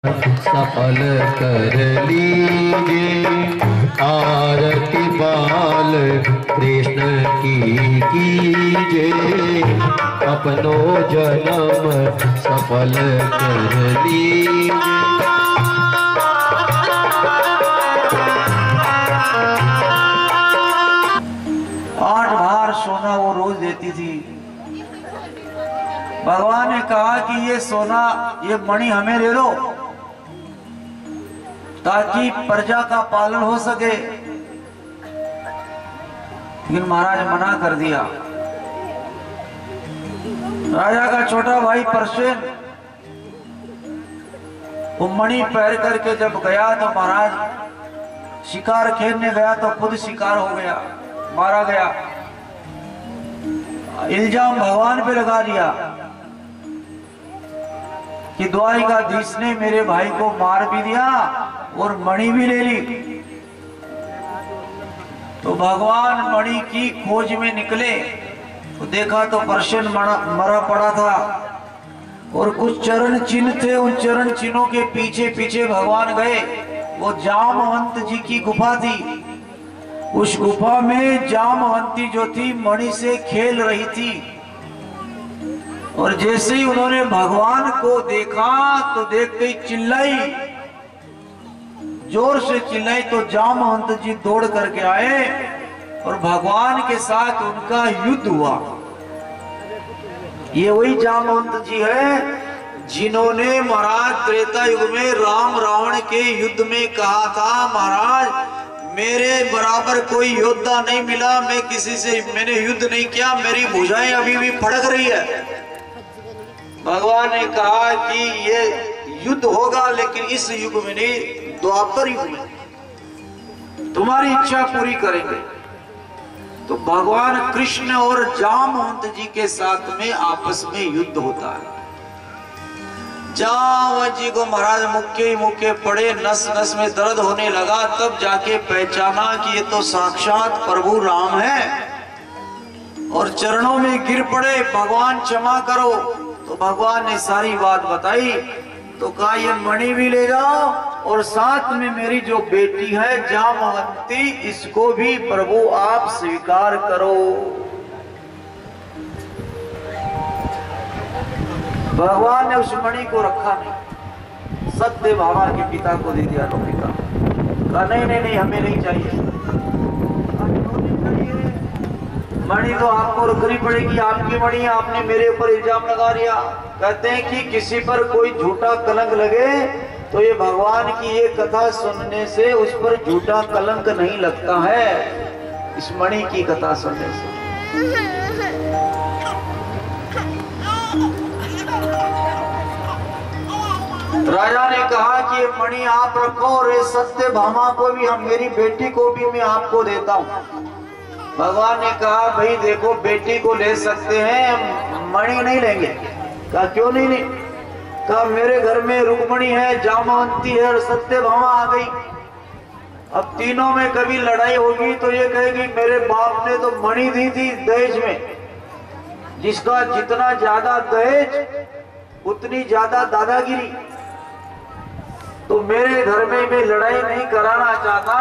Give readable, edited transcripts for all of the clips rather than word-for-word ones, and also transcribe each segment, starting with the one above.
सफल कर लीजिए। आरती बाल कृष्ण की कीजिए, अपनो जन्म सफल कर लीजिए। 8 भार सोना वो रोज देती थी। भगवान ने कहा कि ये सोना, ये मणि हमें दे दो ताकि प्रजा का पालन हो सके, लेकिन महाराज मना कर दिया। राजा का छोटा भाई परसेन वो मणि पहन करके जब गया तो महाराज शिकार खेलने गया तो खुद शिकार हो गया, मारा गया। इल्जाम भगवान पे लगा दिया कि द्वारिकाधीश ने मेरे भाई को मार भी दिया और मणि भी ले ली। तो भगवान मणि की खोज में निकले तो देखा तो परसेन मरा पड़ा था और कुछ चरण चिन्ह थे। उन चरण चिन्हों के पीछे पीछे भगवान गए। वो जामवंत जी की गुफा थी। उस गुफा में जामवंती जो थी मणि से खेल रही थी और जैसे ही उन्होंने भगवान को देखा तो देखते ही चिल्लाई, जोर से चिल्लाई। तो जामवंत जी दौड़ करके आए और भगवान के साथ उनका युद्ध हुआ। ये वही जामवंत जी है जिन्होंने महाराज त्रेता युग में राम रावण के युद्ध में कहा था, महाराज मेरे बराबर कोई योद्धा नहीं मिला, मैं किसी से मैंने युद्ध नहीं किया, मेरी भुजाएं अभी भी फड़क रही है। भगवान ने कहा कि ये युद्ध होगा लेकिन इस युग में नहीं, द्वापर युग में तुम्हारी इच्छा पूरी करेंगे। तो भगवान कृष्ण और जामवंत जी के साथ में आपस में युद्ध होता है। जामवंत जी को महाराज मुक्के ही मुक्के पड़े, नस नस में दर्द होने लगा। तब जाके पहचाना कि ये तो साक्षात प्रभु राम है और चरणों में गिर पड़े, भगवान क्षमा करो। तो भगवान ने सारी बात बताई। तो कहा ये मणि भी ले जाओ और साथ में मेरी जो बेटी है जामवंती, इसको भी प्रभु आप स्वीकार करो। भगवान ने उस मणि को रखा नहीं, सत्यभामा के पिता को दे दिया। तो पिता कहा नहीं नहीं नहीं, हमें नहीं चाहिए, मणि तो आपको रखनी पड़ेगी, आपकी मणि है, आपने मेरे ऊपर इल्जाम लगा दिया। कहते हैं कि किसी पर कोई झूठा कलंक लगे तो ये भगवान की ये कथा सुनने से उस पर झूठा कलंक नहीं लगता है, इस मणि की कथा सुनने से। राजा ने कहा कि ये मणि आप रखो और ये सत्यभामा को भी, हम मेरी बेटी को भी मैं आपको देता हूँ। भगवान ने कहा भाई देखो बेटी को ले सकते हैं, मणि नहीं लेंगे। कहा क्यों नहीं? कहा मेरे घर में रुक्मणी है, जामवंती है और सत्यभामा आ गई। अब तीनों में कभी लड़ाई होगी तो ये कहेगी मेरे बाप ने तो मणि दी थी दहेज में, जिसका जितना ज्यादा दहेज उतनी ज्यादा दादागिरी। तो मेरे घर में मैं लड़ाई नहीं कराना चाहता,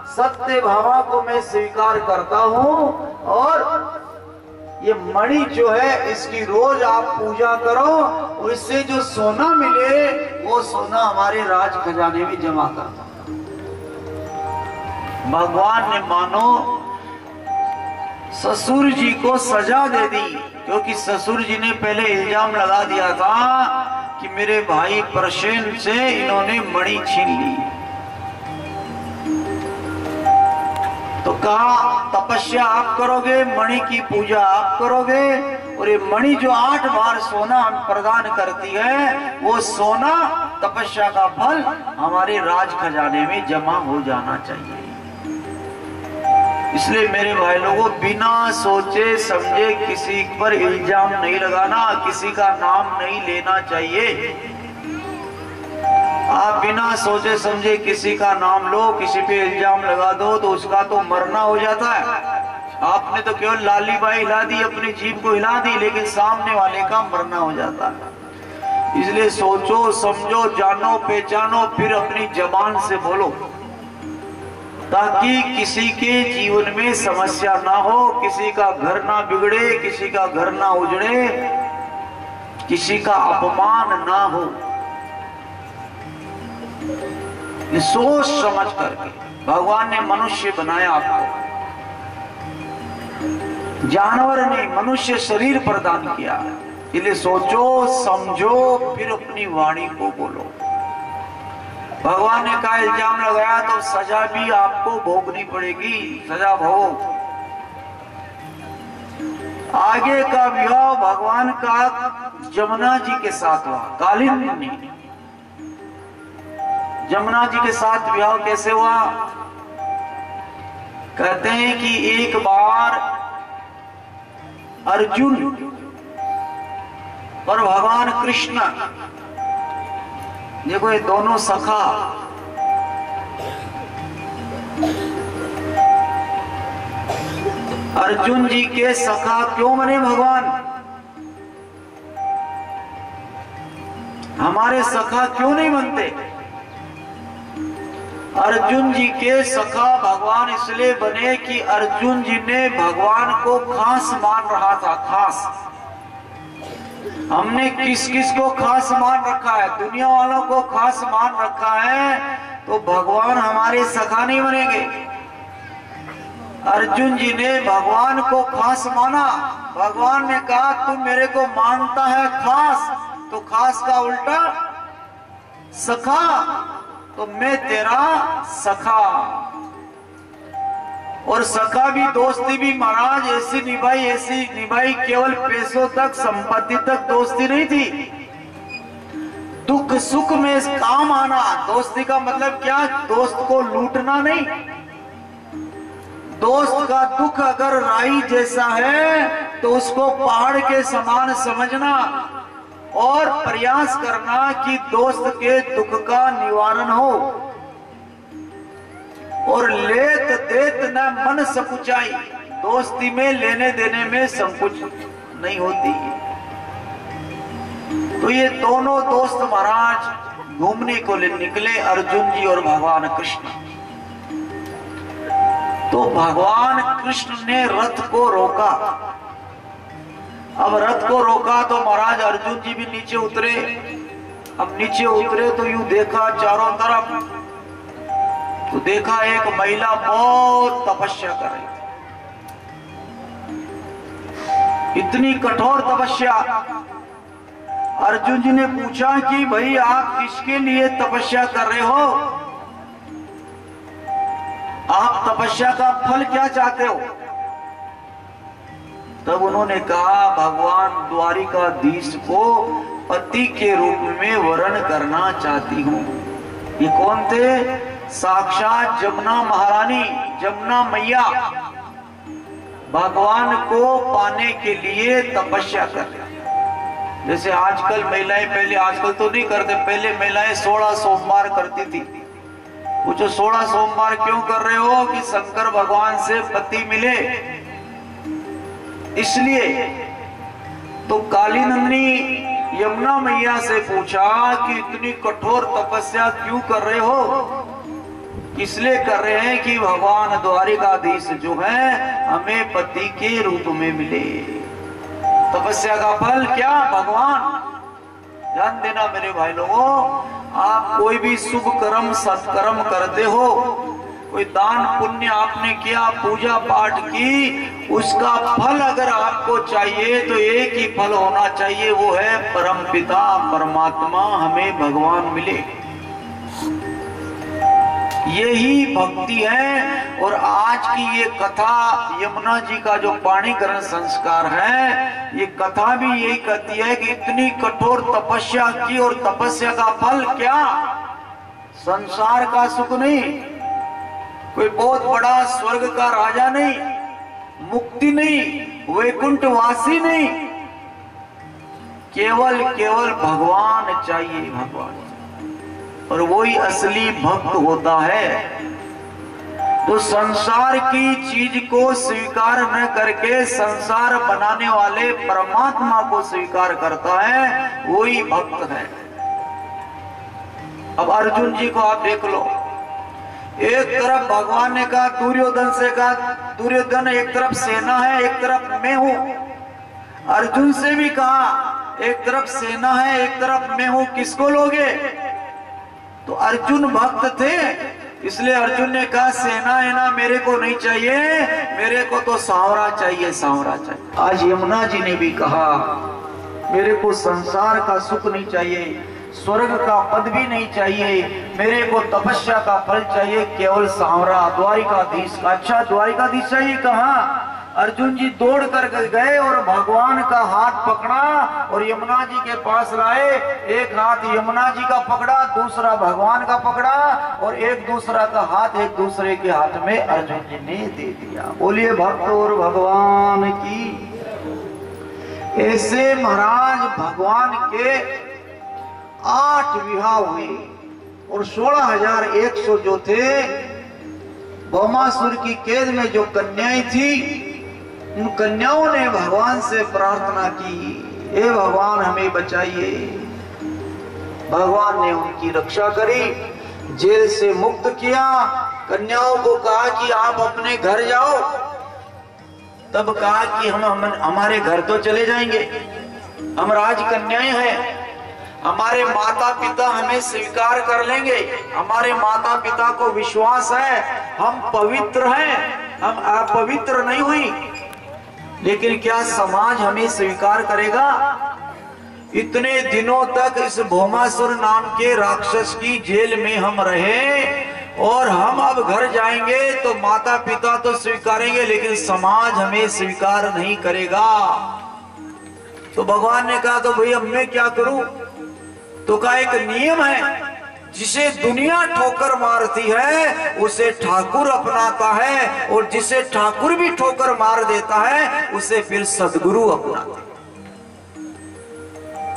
सत्यभामा को मैं स्वीकार करता हूं और ये मणि जो है इसकी रोज आप पूजा करो और इससे जो सोना मिले वो सोना हमारे राज खजाने में जमा करता। भगवान ने मानो ससुर जी को सजा दे दी, क्योंकि ससुर जी ने पहले इल्जाम लगा दिया था कि मेरे भाई परसेन से इन्होंने मणि छीन ली। तो कहा तपस्या आप करोगे, मणि की पूजा आप करोगे और ये मणि जो 8 बार सोना हम प्रदान करती है वो सोना तपस्या का फल हमारे राज खजाने में जमा हो जाना चाहिए। इसलिए मेरे भाई लोगों, बिना सोचे समझे किसी पर इल्जाम नहीं लगाना, किसी का नाम नहीं लेना चाहिए। आप बिना सोचे समझे किसी का नाम लो, किसी पे इल्जाम लगा दो तो उसका तो मरना हो जाता है। आपने तो केवल लाली बाई हिला दी, अपनी जीभ को हिला दी, लेकिन सामने वाले का मरना हो जाता है। इसलिए सोचो समझो जानो पहचानो फिर अपनी जबान से बोलो, ताकि किसी के जीवन में समस्या ना हो, किसी का घर ना बिगड़े, किसी का घर ना उजड़े, किसी का अपमान ना हो। ये सोच समझ करके भगवान ने मनुष्य बनाया आपको, जानवर नहीं मनुष्य शरीर प्रदान किया। इसलिए सोचो समझो फिर अपनी वाणी को बोलो। भगवान ने कहा इल्जाम लगाया तो सजा भी आपको भोगनी पड़ेगी, सजा भोग। आगे का विवाह भगवान का जमुना जी के साथ हुआ, कालिंदी। जमुना जी के साथ विवाह कैसे हुआ? कहते हैं कि एक बार अर्जुन और भगवान कृष्ण, देखो ये दोनों सखा, अर्जुन जी के सखा क्यों बने भगवान? हमारे सखा क्यों नहीं बनते? अर्जुन जी के सखा भगवान इसलिए बने कि अर्जुन जी ने भगवान को खास मान रहा था, खास। हमने किस किस को खास मान रखा है? दुनिया वालों को खास मान रखा है, तो भगवान हमारे सखा नहीं बनेंगे। अर्जुन जी ने भगवान को खास माना, भगवान ने कहा तू मेरे को मानता है खास, तो खास का उल्टा सखा, तो मैं तेरा सखा। और सखा भी दोस्ती भी महाराज ऐसी निभाई, केवल पैसों तक संपत्ति तक दोस्ती नहीं थी, दुख सुख में काम आना। दोस्ती का मतलब क्या? दोस्त को लूटना नहीं। दोस्त का दुख अगर राई जैसा है तो उसको पहाड़ के समान समझना और प्रयास करना कि दोस्त के दुख का निवारण हो। और लेत देत न मन सकुचाई, दोस्ती में लेने देने में संकुच नहीं होती। तो ये दोनों दोस्त महाराज घूमने को निकले, अर्जुन जी और भगवान कृष्ण। तो भगवान कृष्ण ने रथ को रोका। अब रथ को रोका तो महाराज अर्जुन जी भी नीचे उतरे। अब नीचे उतरे तो यूं देखा चारों तरफ, तो देखा एक महिला बहुत तपस्या कर रही थी, इतनी कठोर तपस्या। अर्जुन जी ने पूछा कि भाई आप किसके लिए तपस्या कर रहे हो? आप तपस्या का फल क्या चाहते हो? तब उन्होंने कहा भगवान द्वारिकाधीश को पति के रूप में वरण करना चाहती हूँ। ये कौन थे? साक्षात जमुना महारानी, जमुना मैया भगवान को पाने के लिए तपस्या कर रही। जैसे आजकल महिलाएं, पहले आजकल तो नहीं करते, पहले महिलाएं 16 सोमवार करती थी। पूछो 16 सोमवार क्यों कर रहे हो? कि शंकर भगवान से पति मिले, इसलिए। तो कालिंदी यमुना मैया से पूछा कि इतनी कठोर तपस्या क्यों कर रहे हो? इसलिए कर रहे हैं कि भगवान द्वारिकाधीश जो है हमें पति के रूप में मिले। तपस्या का फल क्या? भगवान। ध्यान देना मेरे भाई लोगों, आप कोई भी शुभ कर्म सत्कर्म करते हो, कोई दान पुण्य आपने किया, पूजा पाठ की, उसका फल अगर आपको चाहिए तो एक ही फल होना चाहिए, वो है परम पिता परमात्मा हमें भगवान मिले। यही भक्ति है। और आज की ये कथा यमुना जी का जो पाणीकरण संस्कार है, ये कथा भी यही कहती है कि इतनी कठोर तपस्या की और तपस्या का फल क्या? संसार का सुख नहीं, कोई बहुत बड़ा स्वर्ग का राजा नहीं, मुक्ति नहीं, वैकुंठ वासी नहीं, केवल भगवान चाहिए, भगवान। और वही असली भक्त होता है। तो संसार की चीज को स्वीकार न करके संसार बनाने वाले परमात्मा को स्वीकार करता है, वही भक्त है। अब अर्जुन जी को आप देख लो, एक तरफ भगवान ने कहा दुर्योधन से कहा, दुर्योधन एक तरफ सेना है, एक तरफ मैं हूं। अर्जुन से भी कहा एक तरफ सेना है, एक तरफ मैं हूं, किसको लोगे? तो अर्जुन भक्त थे, इसलिए अर्जुन ने कहा सेना है ना मेरे को नहीं चाहिए, मेरे को तो सांवरा चाहिए, सांवरा चाहिए। आज यमुना जी ने भी कहा मेरे को संसार का सुख नहीं चाहिए, स्वर्ग का पद भी नहीं चाहिए, मेरे को तपस्या का फल चाहिए, केवल सांवरा द्वारिकाधीश का। अच्छा द्वारिकाधीश चाहिए कहाँ? अर्जुन जी दौड़ कर गए और भगवान का हाथ पकड़ा और यमुना जी के पास लाए। एक हाथ यमुना जी का पकड़ा, दूसरा भगवान का पकड़ा और एक दूसरा का हाथ एक दूसरे के हाथ में अर्जुन जी ने दे दिया। बोलिए भक्त और भगवान की। ऐसे महाराज भगवान के 8 विवाह हुए और 16,100 जो थे, भौमासुर की कैद में जो कन्याएं थी, उन कन्याओं ने भगवान से प्रार्थना की, हे भगवान हमें बचाइए। भगवान ने उनकी रक्षा करी, जेल से मुक्त किया। कन्याओं को कहा कि आप अपने घर जाओ। तब कहा कि हम हमारे घर तो चले जाएंगे, हम राजकन्याएं हैं, हमारे माता पिता हमें स्वीकार कर लेंगे, हमारे माता पिता को विश्वास है, हम पवित्र हैं, हम अपवित्र नहीं हुई। लेकिन क्या समाज हमें स्वीकार करेगा? इतने दिनों तक इस भौमासुर नाम के राक्षस की जेल में हम रहे और हम अब घर जाएंगे तो माता पिता तो स्वीकारेंगे, लेकिन समाज हमें स्वीकार नहीं करेगा। तो भगवान ने कहा तो भाई अब मैं क्या करूं? तो का एक नियम है, जिसे दुनिया ठोकर मारती है उसे ठाकुर अपनाता है, और जिसे ठाकुर भी ठोकर मार देता है उसे फिर सदगुरु अपनाता है।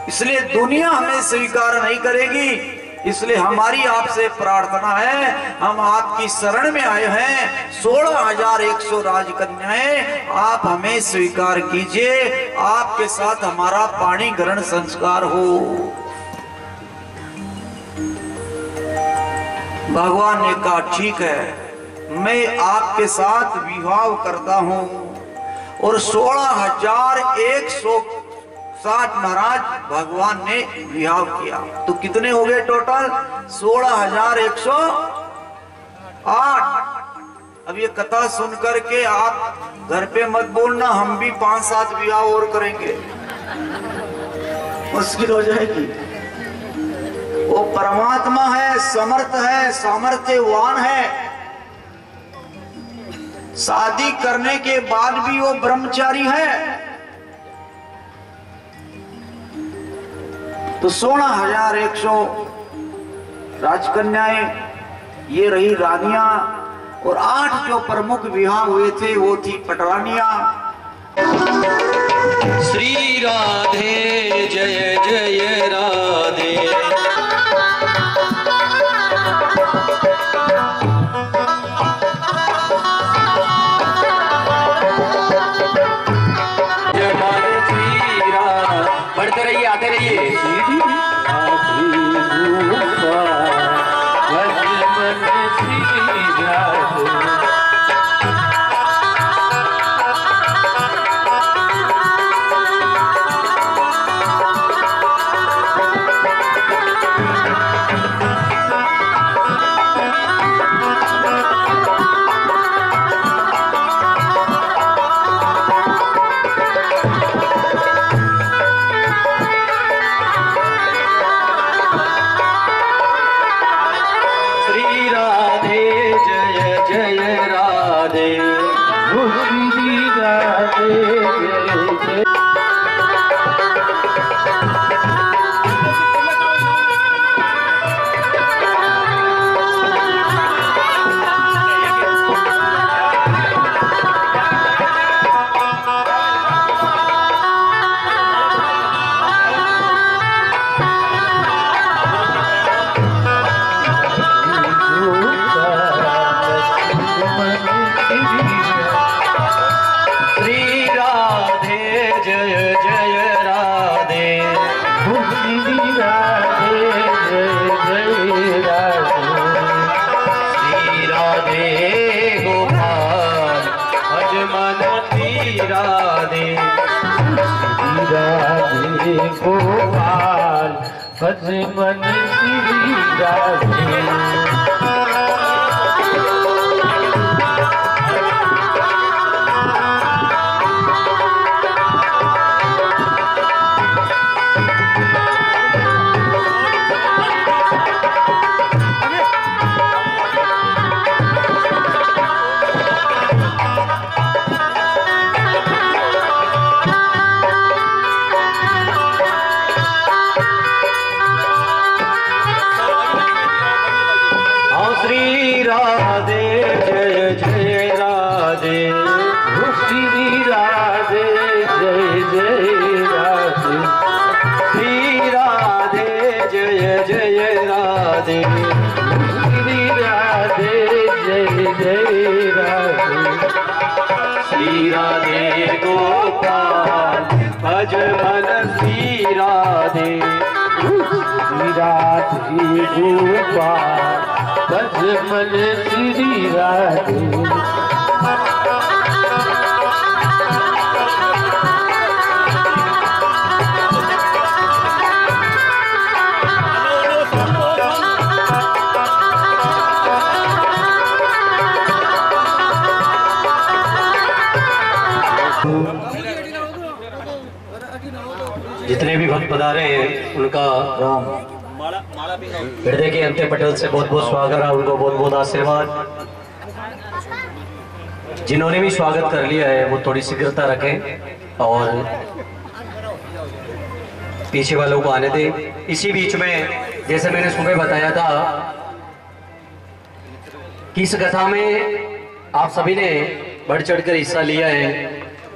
इसलिए दुनिया हमें स्वीकार नहीं करेगी, इसलिए हमारी आपसे प्रार्थना है, हम आपकी शरण में आए हैं। 16,100 राजकन्याएं आप हमें स्वीकार कीजिए, आपके साथ हमारा पाणी ग्रहण संस्कार हो। भगवान ने कहा ठीक है, मैं आपके साथ विवाह करता हूं। और 16,160 महाराज भगवान ने विवाह किया। तो कितने हो गए टोटल? 16,108। अब ये कथा सुन करके आप घर पे मत बोलना हम भी 5-7 विवाह और करेंगे, मुश्किल हो जाएगी। वो परमात्मा है, समर्थ है, सामर्थ्यवान है। शादी करने के बाद भी वो ब्रह्मचारी है। तो 16,100 राजकन्याएं ये रही रानियां, और 8 जो प्रमुख विवाह हुए थे वो थी पटरानियां। श्री राधे जय जय राधे। बढ़ते रहिए, आते रहिए। भज मन श्री राधे। श्री राधे गोपाल भज मन श्री राधे। श्री राधे गोपाल भज मन श्री राधे। जितने भी भक्त पधारे हैं उनका हृदय के अंत्य पटल से बहुत बहुत स्वागत है, उनको बहुत बहुत आशीर्वाद। जिन्होंने भी स्वागत कर लिया है वो थोड़ी शीघ्रता रखें और पीछे वालों को आने दें। इसी बीच में जैसे मैंने सुबह बताया था कि इस कथा में आप सभी ने बढ़ चढ़कर हिस्सा लिया है,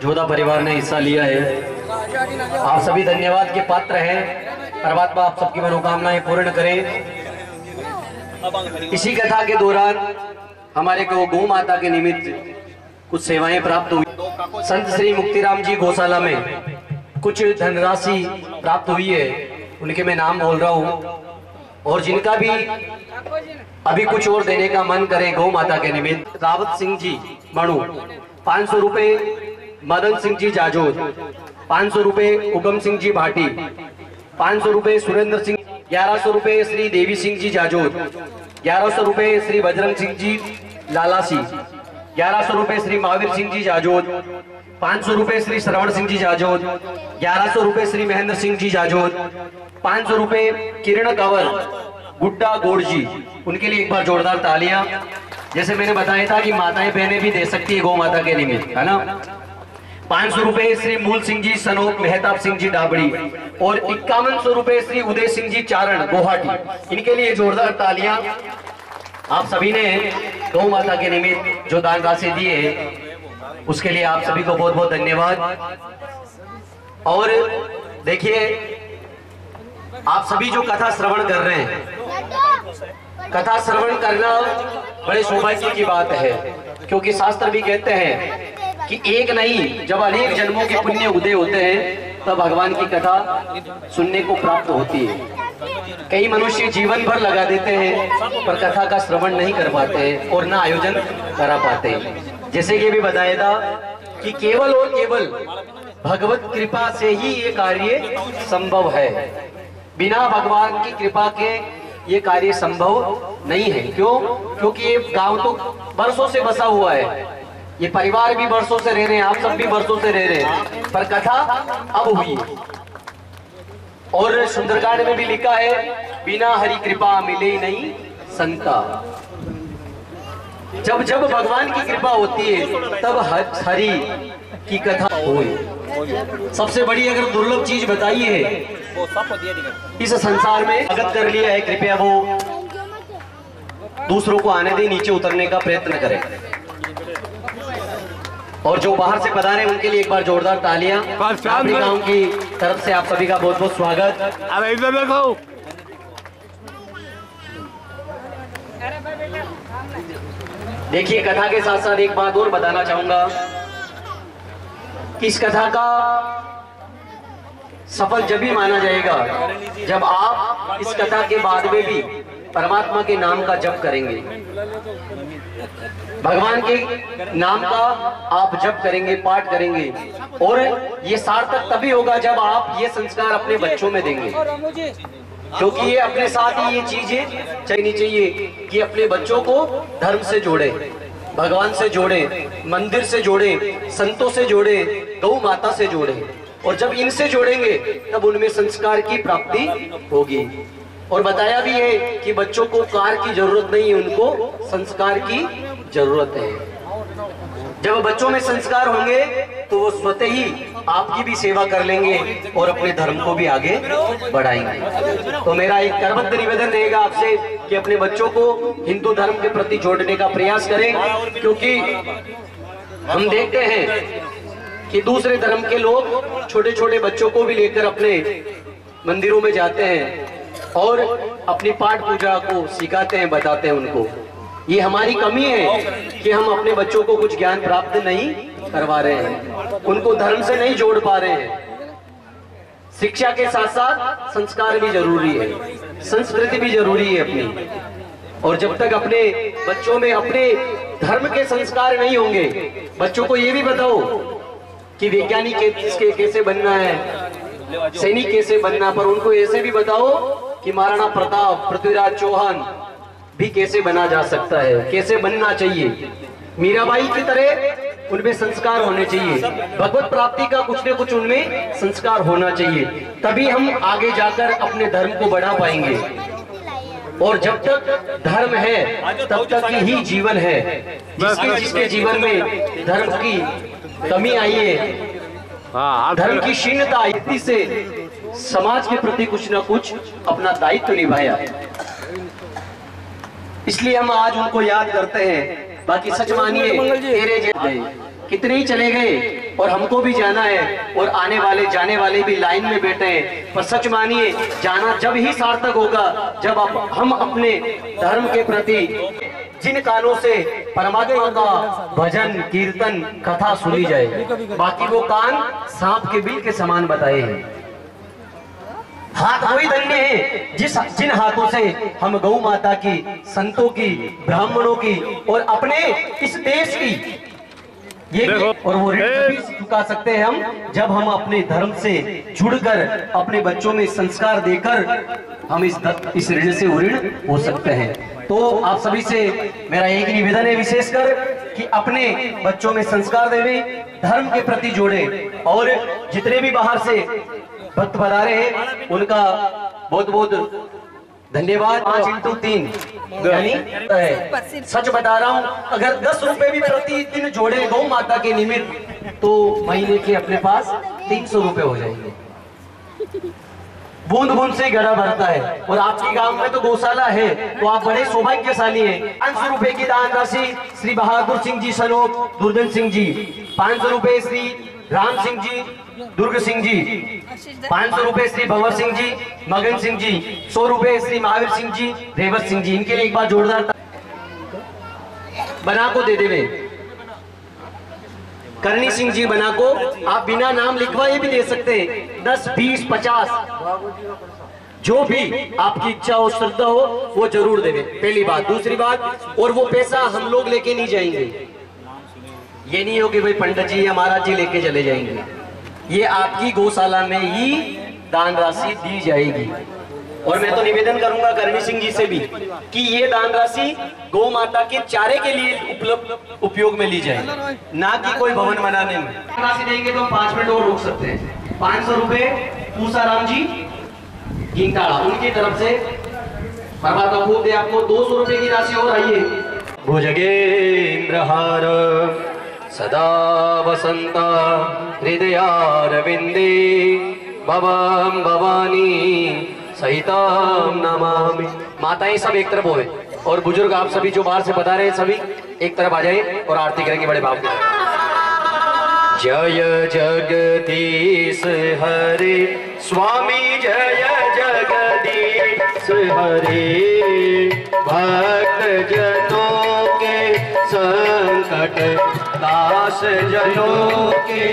जोधा परिवार ने हिस्सा लिया है। आप सभी धन्यवाद के पात्र हैं। परमात्मा आप सबकी मनोकामनाएं पूर्ण करे। इसी कथा के दौरान हमारे को गौ माता के निमित्त कुछ सेवाएं प्राप्त हुई। संत श्री मुक्तिराम जी गौशाला में कुछ धनराशि प्राप्त हुई है, उनके मैं नाम बोल रहा हूँ। और जिनका भी अभी कुछ और देने का मन करे गौ माता के निमित्त, रावत सिंह जी मणु 500 रुपए, मदन सिंह जी जाजोर 500 रुपए, उगम सिंह जी भाटी 500 रुपए, सुरेंद्र सिंह 1100 रुपए, श्री देवी सिंह जी जाजोर 1100 रुपए, श्री बजरंग सिंह जी लालासी 1100 रुपए, श्री महावीर सिंह जी जाजोर 500 रुपए, श्री श्रवण सिंह जी जाजोर 1100 रुपए, श्री महेंद्र सिंह जी जाजोर 500 रुपए, किरण कंवर गुड्डा गोड़ जी, उनके लिए एक बार जोरदार तालियां। जैसे मैंने बताया था कि माताएं बहनें भी दे सकती है गौ माता के निमित्त, है ना। 500 रुपए श्री मूल सिंह जी सनोक मेहताब सिंह जी डाबड़ी और 5100 रुपए श्री उदय सिंह जी चारण गुवाहाटी, इनके लिए जोरदार तालियां। आप सभी ने गौ माता के निमित्त जो दान राशि दी है उसके लिए आप सभी को बहुत बहुत धन्यवाद। और देखिए आप सभी जो कथा श्रवण कर रहे हैं, कथा श्रवण करना बड़े सौभाग्य की बात है, क्योंकि शास्त्र भी कहते हैं कि एक नहीं जब अनेक जन्मों के पुण्य उदय होते हैं तब भगवान की कथा सुनने को प्राप्त होती है। कई मनुष्य जीवन भर लगा देते हैं पर कथा का श्रवण नहीं कर पाते हैं और ना आयोजन करा पाते हैं। जैसे कि भी बताया था कि केवल और केवल भगवत कृपा से ही ये कार्य संभव है। बिना भगवान की कृपा के ये कार्य संभव नहीं है। क्यों? क्योंकि ये गांव तो बरसों से बसा हुआ है, ये परिवार भी बरसों से रह रहे हैं, आप सब भी बरसों से रह रहे हैं, पर कथा अब हुई। और सुंदरकांड में भी लिखा है बिना हरि कृपा मिले नहीं संता। जब जब भगवान की कृपा होती है तब हरि की कथा हुई। सबसे बड़ी अगर दुर्लभ चीज बताई है इस संसार में स्वागत कर लिया है, कृपया वो दूसरों को आने दे, नीचे उतरने का प्रयत्न करें। और जो बाहर से पधारे उनके लिए एक बार जोरदार तालियां। अपने गांव की तरफ से आप सभी का बहुत बहुत स्वागत। अरे इधर देखो। देखिए कथा के साथ साथ एक बात और बताना चाहूंगा कि इस कथा का सफल जब भी माना जाएगा जब आप इस कथा के बाद में भी परमात्मा के नाम का जप करेंगे, भगवान के नाम का आप जप करेंगे, पाठ करेंगे। और ये सार्थक तभी होगा जब आप ये संस्कार अपने बच्चों में देंगे। क्योंकि ये अपने साथ ही ये चीजें चाहिए कि अपने बच्चों को धर्म से जोड़े, भगवान से जोड़े, मंदिर से जोड़े, संतों से जोड़े, गौ माता से जोड़े। और जब इनसे जोड़ेंगे तब उनमें संस्कार की प्राप्ति होगी। और बताया भी है कि बच्चों को कार की जरूरत नहीं है, उनको संस्कार की जरूरत है। जब बच्चों में संस्कार होंगे तो वो स्वतः ही आपकी भी सेवा कर लेंगे और अपने धर्म को भी आगे बढ़ाएंगे। तो मेरा एक करबद्ध निवेदन रहेगा आपसे कि अपने बच्चों को हिंदू धर्म के प्रति जोड़ने का प्रयास करें, क्योंकि हम देखते हैं कि दूसरे धर्म के लोग छोटे छोटे बच्चों को भी लेकर अपने मंदिरों में जाते हैं और अपनी पाठ पूजा को सिखाते हैं, बताते हैं उनको। ये हमारी कमी है कि हम अपने बच्चों को कुछ ज्ञान प्राप्त नहीं करवा रहे हैं, उनको धर्म से नहीं जोड़ पा रहे हैं। शिक्षा के साथ साथ संस्कार भी जरूरी है, संस्कृति भी जरूरी है अपनी। और जब तक अपने बच्चों में अपने धर्म के संस्कार नहीं होंगे, बच्चों को ये भी बताओ कि वैज्ञानिक कैसे बनना है, सैनिक कैसे बनना, पर उनको ऐसे भी बताओ कि महाराणा प्रताप, पृथ्वीराज चौहान भी कैसे बना जा सकता है, कैसे बनना चाहिए। मीराबाई की तरह उनमें संस्कार होने चाहिए, भगवत प्राप्ति का कुछ न कुछ उनमें संस्कार होना चाहिए, तभी हम आगे जाकर अपने धर्म को बढ़ा पाएंगे। और जब तक धर्म है तब तक ही जीवन है। जिसके जीवन में धर्म की कमी आई है, धर्म की क्षीणता आई, से समाज के प्रति कुछ न कुछ अपना दायित्व निभाया। इसलिए हम आज उनको याद करते हैं। बाकी सच मानिए, तेरे कितने ही चले गए और हमको भी जाना है, और आने वाले जाने वाले भी लाइन में बैठे हैं। पर सच मानिए, जाना जब ही सार्थक होगा जब हम अपने धर्म के प्रति जिन कानों से परमात्मा का भजन, कीर्तन, कथा सुनी जाए, बाकी वो कान सांप के बिल के समान बताए हैं। हाथ वही धन्य है जिन हाथों से हम गौ माता की, संतों की, ब्राह्मणों की और अपने इस देश की ये और वो ऋण भी चुका सकते हैं हम, जब हम अपने धर्म से जुड़कर अपने बच्चों में संस्कार देकर हम इस ऋण से ऋण हो सकते हैं। तो आप सभी से मेरा एक निवेदन है विशेषकर कि अपने बच्चों में संस्कार देवें, धर्म के प्रति जोड़े, और जितने भी बाहर से भक्त पधारे हैं उनका बहुत बहुत धन्यवाद। 5x3 यानी सच बता रहा हूं, अगर 10 रुपए भी प्रति दिन जोड़े गौ माता के निमित्त तो महीने के अपने पास 300 रुपए हो जाएंगे। बूंद बूंद से घड़ा भरता है। और आपके गांव में तो गौशाला है, तो आप बड़े सौभाग्यशाली हैं। 500 रुपए की दान राशि श्री बहादुर सिंह जी सलोक, दुर्जन सिंह जी। 500 रुपए श्री राम सिंह जी, दुर्ग सिंह जी। 500 रुपए श्री भंवर सिंह जी, मगन सिंह जी। 100 रुपए श्री महावीर सिंह जी, रेवत सिंह जी। इनके लिए एक बार जोरदार बना को दे देवे। करनी सिंह जी बना को आप बिना नाम लिखवाए भी दे सकते हैं। 10, 20, 50 जो भी आपकी इच्छा हो, श्रद्धा हो, वो जरूर देवे। पहली बात। दूसरी बात, और वो पैसा हम लोग लेके नहीं जाएंगे। ये नहीं हो कि भाई पंडित जी या महाराज जी लेके चले जाएंगे। ये आपकी गौशाला में ही दान राशि दी जाएगी। और मैं तो निवेदन करूंगा करनी सिंह जी से भी कि ये दान राशि गौ माता के चारे के लिए उपयोग में ली जाए, ना कि कोई भवन बनाने में। राशि देंगे तो 5 मिनट और रोक सकते हैं। 500 रुपए पूसाराम जी गिंटाड़ा, उनकी तरफ से परमात्मा खूब दे आपको। 200 रुपए की राशि और आइए। भुजगेंद्रहार सदा वसंता हृदयारविंदे भवं भवानी सहिताम नमामि। माताएं सब एक तरफ होए और बुजुर्ग आप सभी जो बाहर से बता रहे हैं सभी एक तरफ आ जाए और आरती करेंगे बड़े भाव के। जय जगदीश हरे स्वामी, जय जगदीश हरे। भक्त जनों के संकट दास जनों के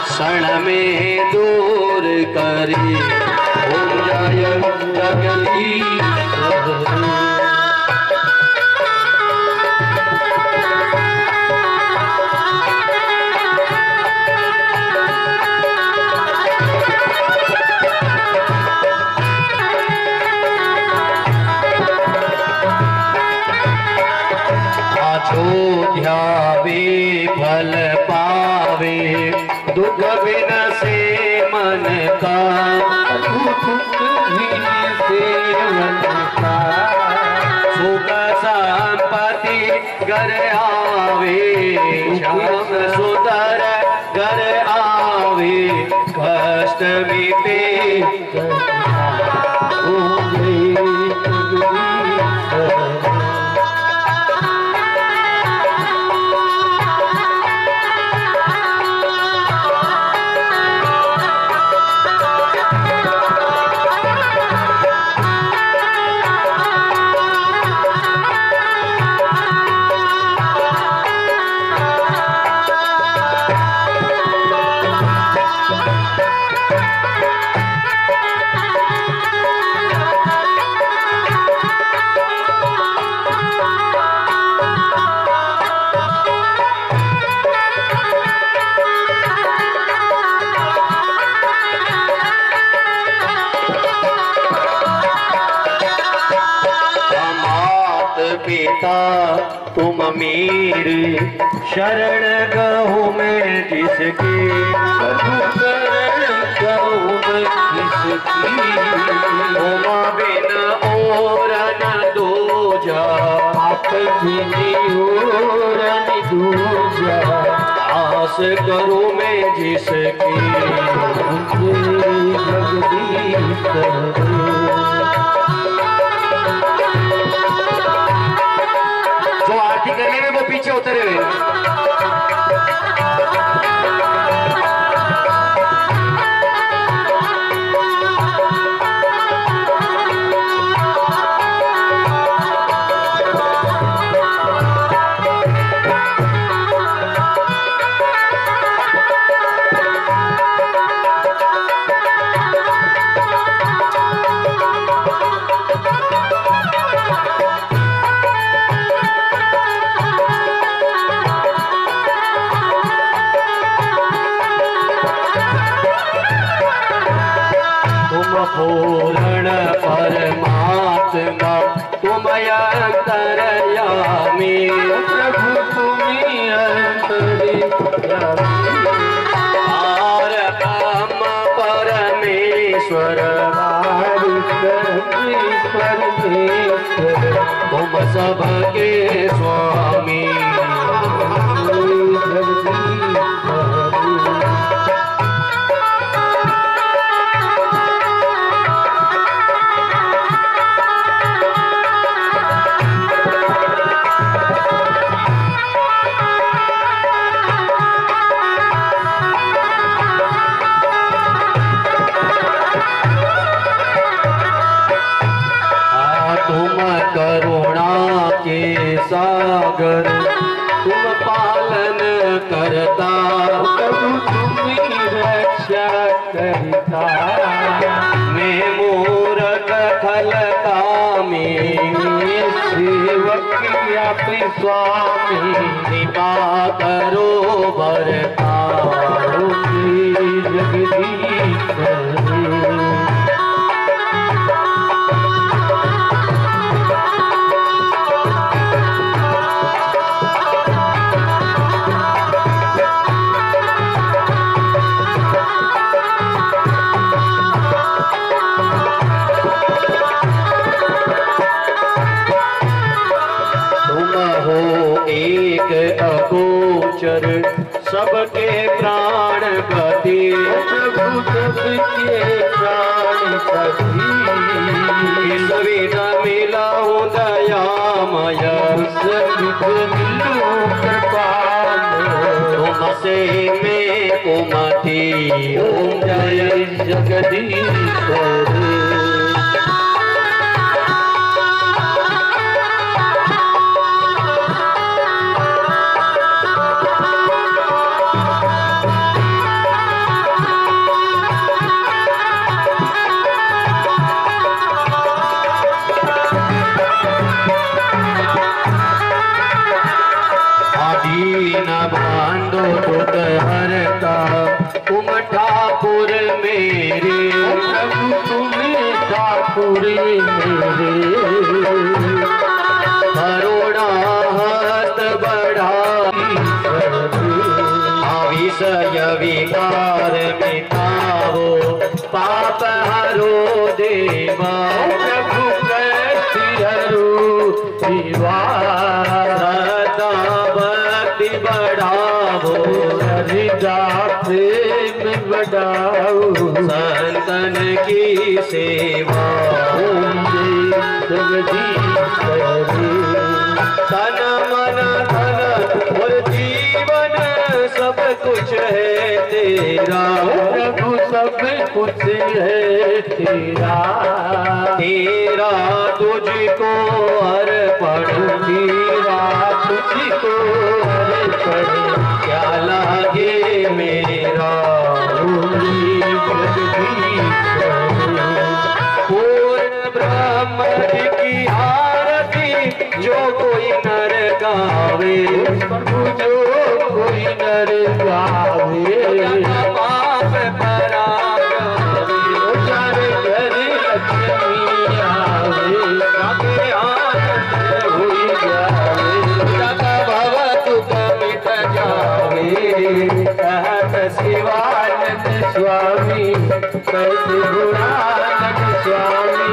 क्षण में दूर करी। ओम जय जगदीश हरे। पिता तुम मेरे, शरण गहूँ मैं जिसकी, शरण गहूँ मैं जिसकी, तुम बिना और न दूजा, आप बिनी और न दूजा, आस करूँ मैं जिसकी, जगदीश जो आरती करने में वो पीछे उतरे हुए। पूर्ण परमात्मा तुम अंतर्यामी, प्रभु तुम्हीं अंतर्यामी, पार ब्रह्म परमेश्वर, परमेश्वर तुम सबके स्वामी। करुणा के सागर तुम पालन करता, प्रभु तुम्हीं रक्षा करता, मैं मूरख खलता में सेवक अपने स्वामी, कृपा करो बरता, जगदीश अगोचर सबके प्राण गति, प्रभु सबके प्राण गति, सविध मिलाऊं दयामय, सविध मिलूं कृपामय, तुमसे मैं कुमति, ओम जय जगदीश्वर। न बांधो दुख हरता तुम ठाकुर मेरे, प्रभु तुम्हें ठाकुर मेरे, करुणा हस्त बढ़ाई, विषय विकार मिटाओ पाप हरो देवा, प्रभु कैसी हरो देवा, बढ़ाओ हृदा प्रेम बढ़ाओ, संतन की सेवा, ओम जगदीश तन मन धन और जीवन सब कुछ है तेरा, प्रभु सब कुछ है तेरा, तेरा तुझको अर्पण, तेरा तुझको अर्पण, क्या लागे मेरा पूर्ण ब्रह्म की आरती जो कोई नर गावे, जो कोई नर गावे, पाप परागावे, घर लक्ष्मी आवे, आनंद हुई सद्गुणानंद स्वामी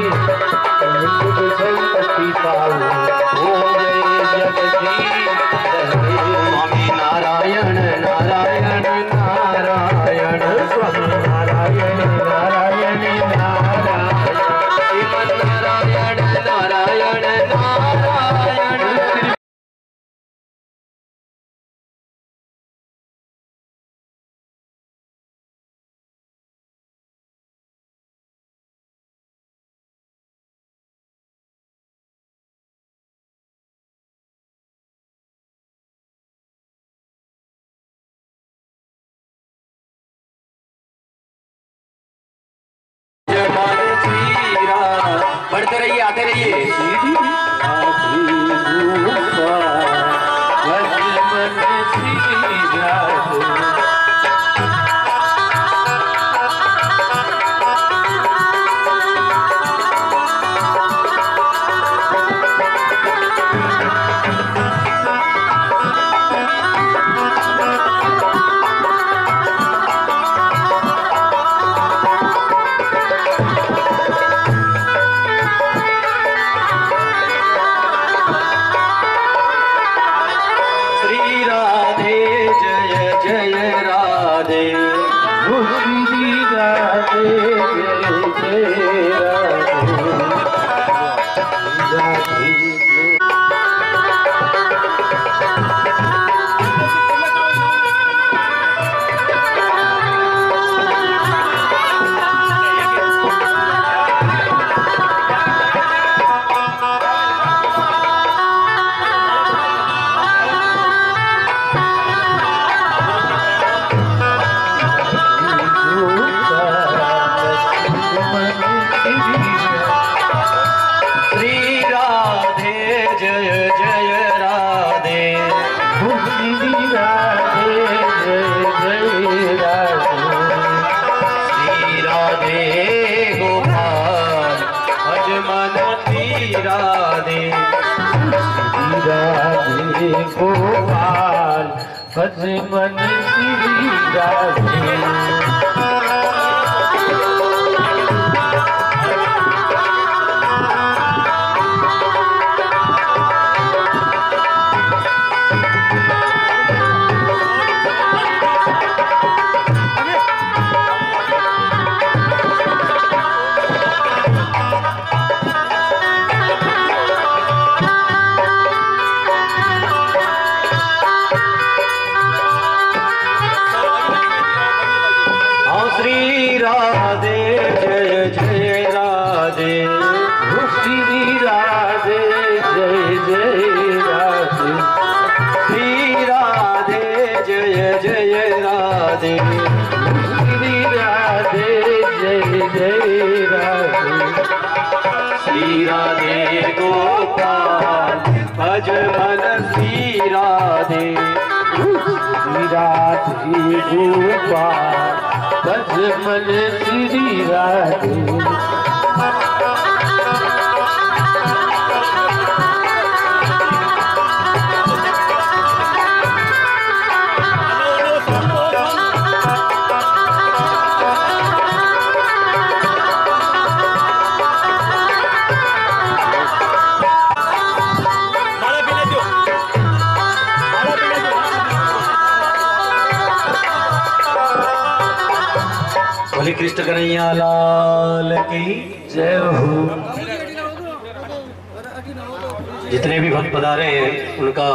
शुभ संपत्ति पाओ हो गए जगदीश स्वामी नारायण नारायण नारायण स्वामी नारायण नारायण नारायण श्रीमन नारायण नारायण नारायण बढ़ते रहिए, आते रहिए। गोपाल भजमन श्री राधे श्री राधे गोपाल भज मन श्री राधे गोपाल भजमन श्री राधे बोले कृष्ण कन्हैया लाल की जय हो। जितने भी भक्त पधारे हैं उनका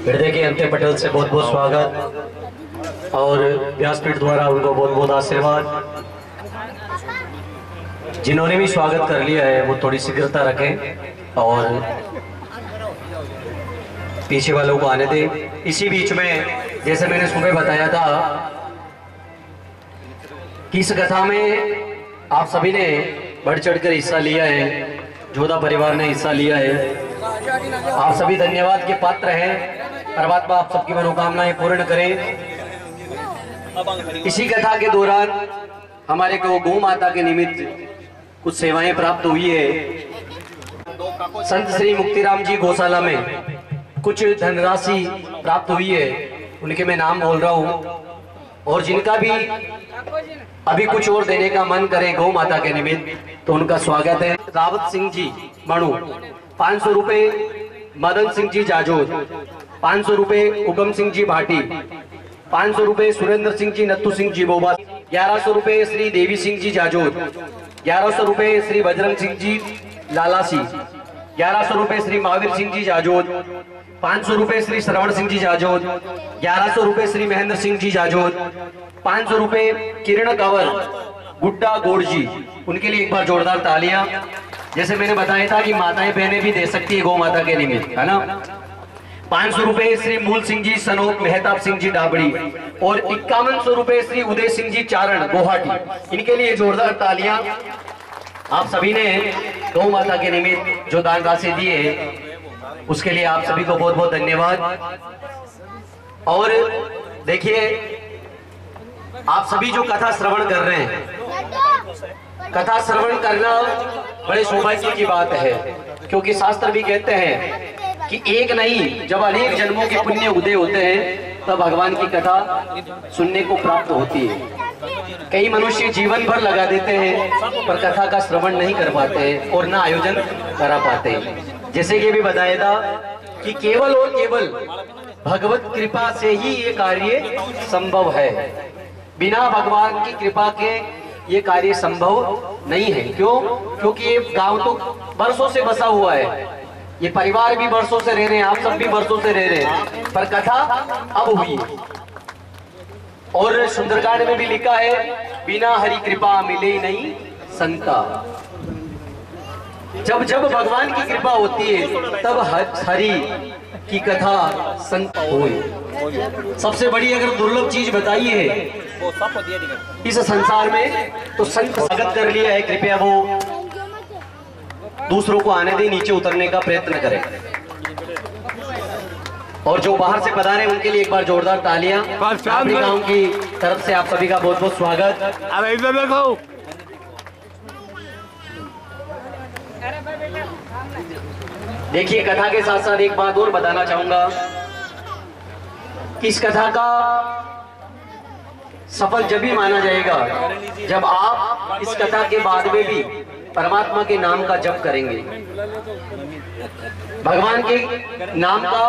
हृदय के अंत्य पटल से बहुत बहुत स्वागत और व्यासपीठ द्वारा उनको बहुत बहुत आशीर्वाद। जिन्होंने भी स्वागत कर लिया है वो थोड़ी शीघ्रता रखें और पीछे वालों को आने दें। इसी बीच में जैसे मैंने सुबह बताया था कि इस कथा में आप सभी ने बढ़ चढ़कर हिस्सा लिया है, जोधा परिवार ने हिस्सा लिया है। आप सभी धन्यवाद के पात्र हैं। परमात्मा आप सबकी मनोकामनाएं पूर्ण करें। इसी कथा के दौरान हमारे को गौ माता के निमित्त कुछ सेवाएं प्राप्त हुई है। संत श्री मुक्तिराम जी गौशाला में कुछ धनराशि प्राप्त हुई है, उनके मैं नाम बोल रहा हूँ। और जिनका भी अभी कुछ और देने का मन करे गौ माता के निमित्त तो उनका स्वागत है। रावत सिंह जी मणु 500 रुपए, मदन सिंह जी जाजोद 500 रुपए, उगम सिंह जी भाटी 500 रुपए, सुरेंद्र सिंह जी, नत्थु सिंह जी बोबा 1100 रुपए, श्री देवी सिंह जी जाजोद 1100 रुपए, श्री बजरंग सिंह जी लालासी 1100 रुपए, श्री महावीर सिंह जी जाजोद 500 रुपए, श्री श्रवण सिंह जी जाजोद 1100 रुपए, श्री महेंद्र सिंह जी जाजोद 500 रुपए, किरण कंवर गुड्डा गोड़ जी, उनके लिए एक बार जोरदार तालियां। जैसे मैंने बताया था कि माताएं बहनें भी दे सकती है गौ माता के निमित्त, है ना। 500 रुपए, श्री मूल सिंह जी सनोक मेहताब सिंह जी डाबड़ी और 5100 रुपए, श्री उदय सिंह जी चारण गुवाहाटी, इनके लिए जोरदार तालियां। आप सभी ने गौ माता के निमित्त जो दान राशि दी है उसके लिए आप सभी को बहुत बहुत धन्यवाद। और देखिए, आप सभी जो कथा श्रवण कर रहे हैं, कथा श्रवण करना बड़े सौभाग्य की बात है, क्योंकि शास्त्र भी कहते हैं कि एक नहीं जब अनेक जन्मों के पुण्य उदय होते हैं तब भगवान की कथा सुनने को प्राप्त होती है। कई मनुष्य जीवन भर लगा देते हैं पर कथा का श्रवण नहीं कर पाते हैं और ना आयोजन करा पाते हैं। जैसे कि भी बताया था कि केवल और केवल भगवत कृपा से ही ये कार्य संभव है। बिना भगवान की कृपा के ये कार्य संभव नहीं है। क्यों? क्योंकि ये गांव तो बरसों से बसा हुआ है, ये परिवार भी बरसों से रह रहे हैं, आप सब भी बरसों से रह रहे हैं, पर कथा अब हुई। और सुंदरकांड में भी लिखा है, बिना हरि कृपा मिले नहीं संता। जब जब भगवान की कृपा होती है तब हरि की कथा संत होए। सबसे बड़ी अगर दुर्लभ चीज बताई है इस संसार में तो संत स्वागत कर लिया है। कृपया वो दूसरों को आने दे, नीचे उतरने का प्रयत्न करें। और जो बाहर से पधारे हैं उनके लिए एक बार जोरदार तालियां। गांव की तरफ से आप सभी का बहुत बहुत स्वागत। अब इधर देखो। देखिए, कथा के साथ साथ एक बात और बताना चाहूंगा कि इस कथा का सफल जब भी माना जाएगा जब आप इस कथा के बाद में भी परमात्मा के नाम का जप करेंगे, भगवान के नाम का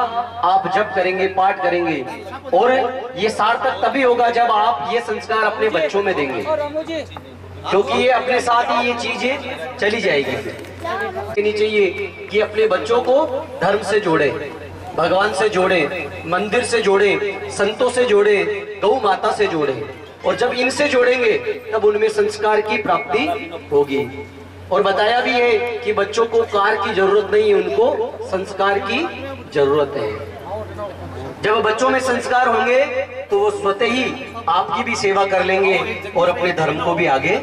आप जप करेंगे, पाठ करेंगे। और ये सार्थक तभी होगा जब आप ये संस्कार अपने बच्चों में देंगे, क्योंकि ये अपने साथ ही ये चीजें चली जाएगी। चाहिए कि अपने बच्चों को धर्म से जोड़े, भगवान से जोड़े, मंदिर से जोड़े, संतों से जोड़े, गौ माता से जोड़े। और जब इनसे जोड़ेंगे तब उनमें संस्कार की प्राप्ति होगी। और बताया भी है कि बच्चों को कार की जरूरत नहीं है, उनको संस्कार की जरूरत है। जब बच्चों में संस्कार होंगे तो वो स्वतः ही आपकी भी सेवा कर लेंगे और अपने धर्म को भी आगे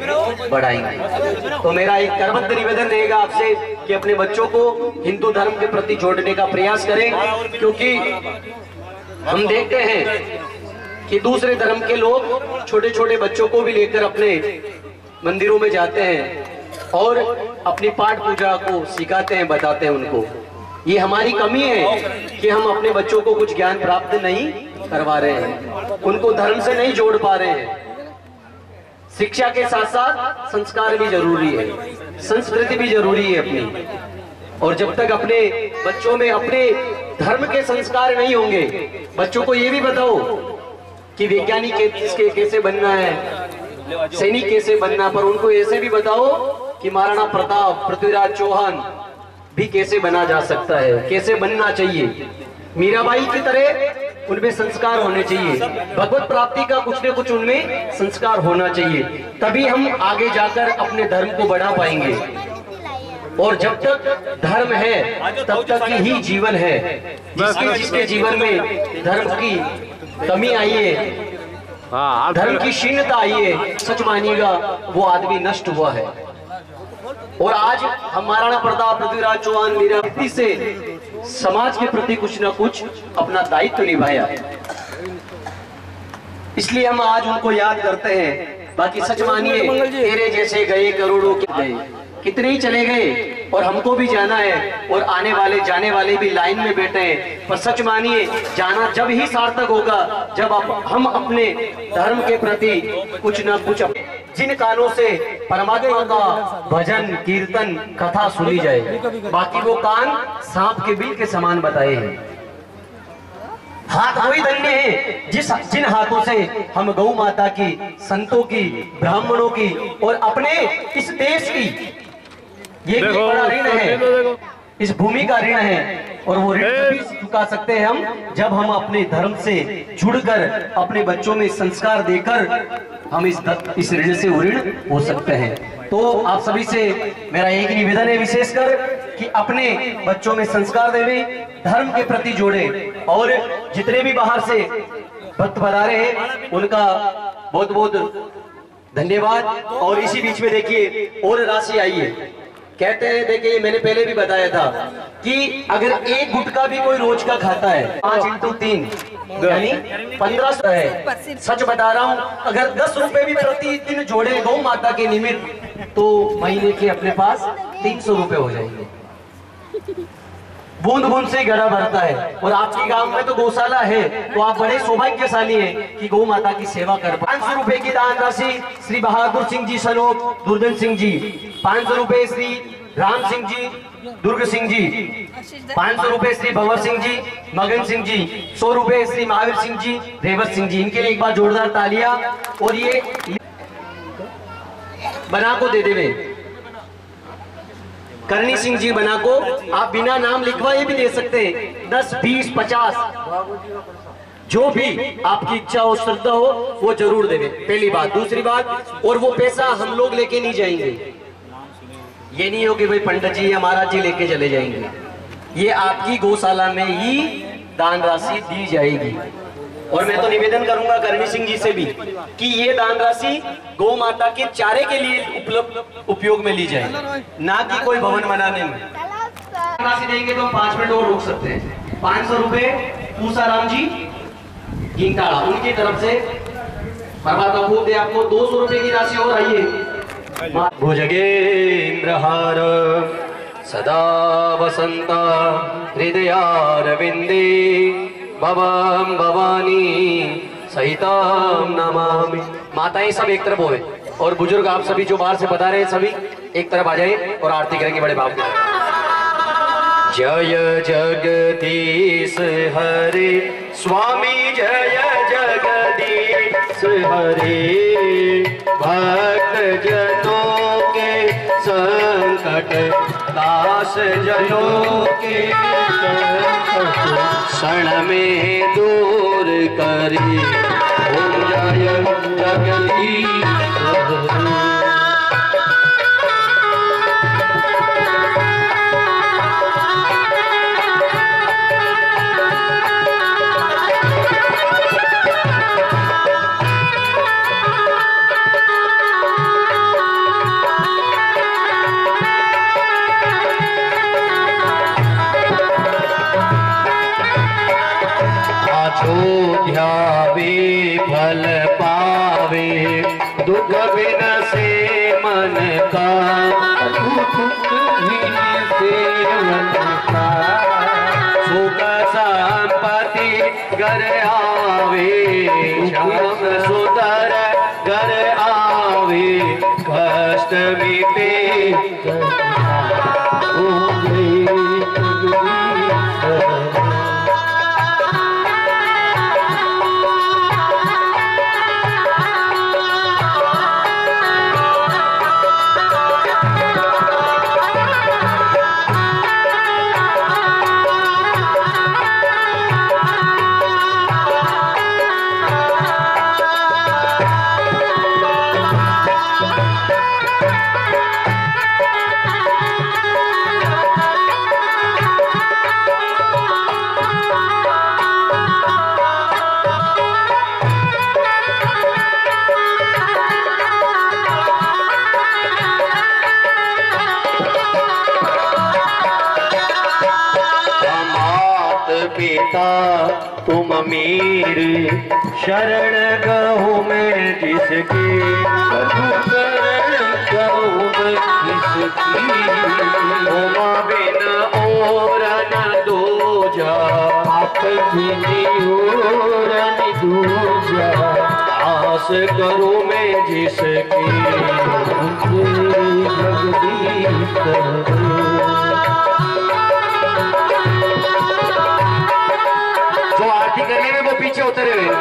बढ़ाएंगे। तो मेरा एक करबद्ध निवेदन रहेगा आपसे कि अपने बच्चों को हिंदू धर्म के प्रति जोड़ने का प्रयास करें, क्योंकि हम देखते हैं कि दूसरे धर्म के लोग छोटे छोटे बच्चों को भी लेकर अपने मंदिरों में जाते हैं और अपनी पाठ पूजा को सिखाते हैं, बताते हैं उनको। ये हमारी कमी है कि हम अपने बच्चों को कुछ ज्ञान प्राप्त नहीं करवा रहे हैं, उनको धर्म से नहीं जोड़ पा रहे हैं। शिक्षा के साथ साथ संस्कार भी जरूरी है, संस्कृति भी जरूरी है अपनी। और जब तक अपने बच्चों में अपने धर्म के संस्कार नहीं होंगे, बच्चों को ये भी बताओ कि वैज्ञानिक कैसे बनना है, सैनिक कैसे बनना, पर उनको ऐसे भी बताओ कि महाराणा प्रताप, पृथ्वीराज चौहान भी कैसे बना जा सकता है, कैसे बनना चाहिए। मीराबाई की तरह उनमें संस्कार होने चाहिए, भगवत प्राप्ति का कुछ न कुछ उनमें संस्कार होना चाहिए, तभी हम आगे जाकर अपने धर्म को बढ़ा पाएंगे। और जब तक धर्म है तब तक ही जीवन है। जिसके जीवन में धर्म की कमी आई है, धर्म की क्षीणता आई है, सच मानिएगा वो आदमी नष्ट हुआ है। और आज हम महाराणा प्रताप, पृथ्वीराज चौहान, मीराबाई से समाज के प्रति कुछ न कुछ अपना दायित्व निभाया, इसलिए हम आज उनको याद करते हैं। बाकी सच मानिए, तेरे जैसे गए करोड़ों के गए, कितने ही चले गए और हमको भी जाना है और आने वाले जाने वाले भी लाइन में बैठे हैं। पर सच मानिए, जाना जब ही सार्थक होगा जब हम अपने धर्म के प्रति कुछ न कुछ जिन कानों से परमात्मा का भजन कीर्तन कथा सुनी जाए, बाकी वो कान सांप के बिल के समान बताए हैं। हाथ वही धन्य है जिन हाथों से हम गौ माता की, संतों की, ब्राह्मणों की और अपने इस देश की, ये भी बड़ा ऋण है, इस भूमि का ऋण है। और वो ऋण भी चुका सकते हैं हम जब हम अपने धर्म से जुड़कर अपने बच्चों में संस्कार देकर हम इस ऋण से ऋण हो सकते हैं। तो आप सभी से मेरा एक निवेदन है विशेषकर कि अपने बच्चों में संस्कार देवें, धर्म के प्रति जोड़े और जितने भी बाहर से भक्त पधारे हैं उनका बहुत बहुत धन्यवाद। और इसी बीच में देखिए और राशि आई है। कहते हैं, देखिए मैंने पहले भी बताया था कि अगर एक गुटखा भी कोई रोज का खाता है 5 × 3 यानी 1500 है। सच बता रहा हूँ, अगर 10 रुपए भी प्रतिदिन जोड़े गौ माता के निमित्त तो महीने के अपने पास 300 रुपए हो जाएंगे। बूंद बूंद से घड़ा भरता है। और आपके गांव में तो गौशाला है, तो आप बड़े सौभाग्यशाली हैं कि गौ माता की सेवा कर। 500 रुपए की दान राशि श्री बहादुर सिंह जी सलोक दुर्जन सिंह जी, 500 रुपए श्री राम सिंह जी दुर्ग सिंह जी, 500 रुपए श्री भंवर सिंह जी मगन सिंह जी, 100 रुपए श्री महावीर सिंह जी रेवत सिंह जी। इनके लिए एक बार जोरदार तालियां। और ये बना को दे देवे करनी सिंह जी बना को, आप बिना नाम लिखवाए भी दे सकते हैं। 10, 20, 50 जो भी आपकी इच्छा हो, श्रद्धा हो, वो जरूर देवे। पहली बात। दूसरी बात, और वो पैसा हम लोग लेके नहीं जाएंगे। ये नहीं हो कि भाई पंडित जी या महाराज जी लेके चले जाएंगे। ये आपकी गौशाला में ही दान राशि दी जाएगी। और मैं तो निवेदन करूंगा करनी सिंह जी से भी कि ये दान राशि गौ माता के चारे के लिए उपयोग में ली जाए, ना कि कोई भवन बनाने में। राशि देंगे तो हम 5 मिनट और रुक सकते हैं। 500 रुपए पूसाराम जी गिंगटाड़ा, उनकी तरफ से परमात्मा खूब दे आपको। 200 रुपए की राशि और आई है। भुजगेंद्रहार सदा वसंता हृदयारविंदे भवाम भवानी सहिताम नमामि। माताएं सब एक तरफ होवे और बुजुर्ग आप सभी जो बाहर से बता रहे हैं सभी एक तरफ आ जाए और आरती करेंगे बड़े भाव के। जय जगदीश हरे स्वामी, जय जगदीश हरे। भक्त जनों के संकट दास जनों के क्षण में दूर करी। ओम जय जगदीश ध्यावे फल पावे, दुख बिन से मन का, दुख बिन से मन का। सुख संपत्ति घर आवे, श्याम सुंदर घर आवे। कष्ट मिटे तुम मेरे शरण गहो मैं जिसके शरण करूं मैं किसकी, उमा बिन और न दूजा, आप बिन और न दूजा, आस करूं मैं जिसकी, जगदीश जो आरती करने में वो पीछे उतरे हुए।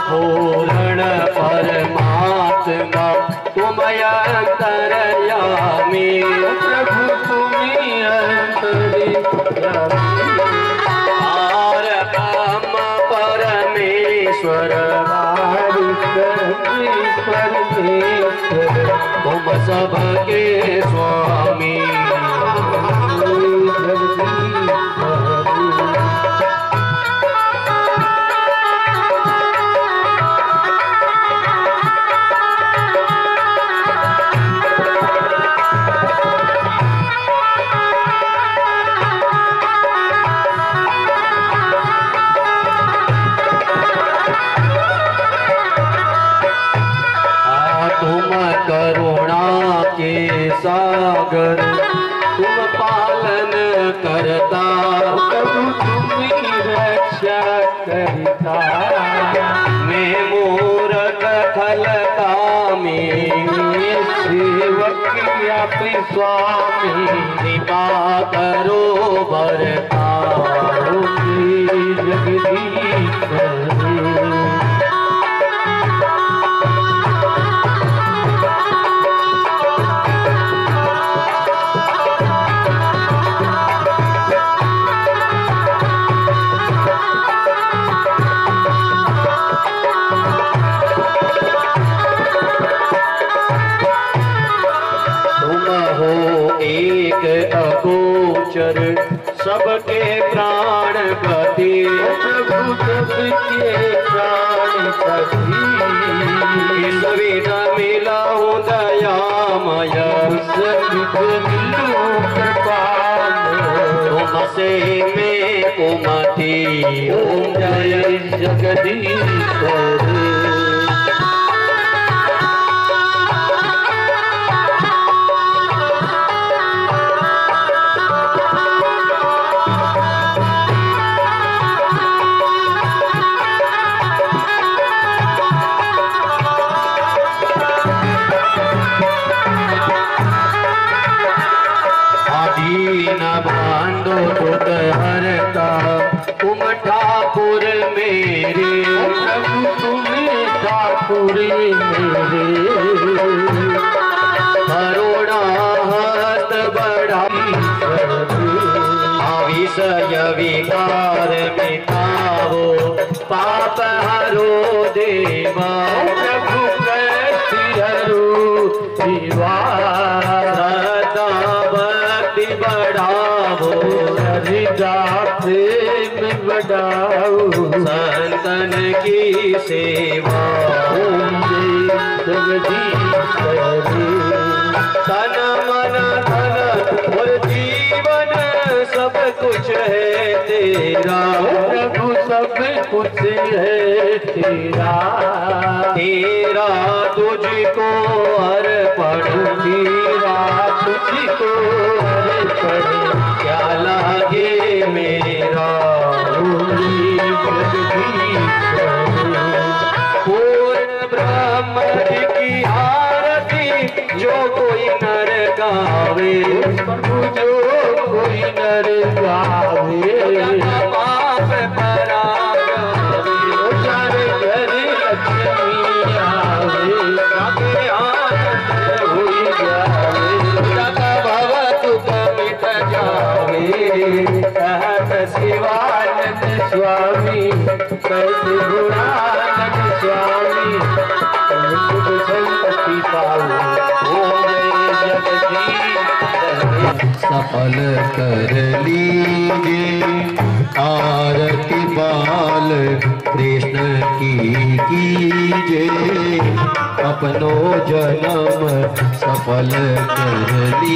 पूर्ण परमात्मा तुम अंतर्यामी, प्रभु तुम्हें अंतर्यामी, पार ब्रह्म परमेश्वर, परमेश्वर तुम सबके स्वामी। करुणा के सागर तुम पालन करता, प्रभु तुम्हें रक्षा करता, मैं मूरख खलता में सेवक आप स्वामी, कृपा करो बरता, जगदीश अगोचर सबके प्राण गति, प्रभु सबके प्राण गति, विध मिलाऊं दयामय, विध मिलूं कृपामय, तुमसे मैं कुमति, ओम जय जगदीश। दीन बांधो दुख हरता तुम ठाकुर मेरे, प्रभु तुम्हें ठाकुर मेरे, करुणा हस्त बढ़ाई, विषय विकार मिटाओ पाप हरो देवा, प्रभु कैसी हरो देवा, बढ़ाओ हृदा प्रेम बढ़ाओ, संतन की सेवा, ओम जय जगदीश तन मन धन और जीवन सब कुछ है तेरा, प्रभु सब कुछ है तेरा, तेरा तुझको अर्पण, तेरा तुझको अर्पण, क्या लागे मेरा पूर्ण ब्रह्म की आरती जो कोई नर गावे, जो कोई नर गावे, पाप परागावे, घर लक्ष्मी आवे, आनंद हुई जावे, भव दुख मिट जावे, कहत शिवा गुणानंद स्वामी कैसे गुणानंद स्वामी शुभ संपत्ति पाओ हो गए जगदीश सफल कर लीजिए आरती बाल कृष्ण की कीजिए अपनो जन्म सफल कर लीजिए।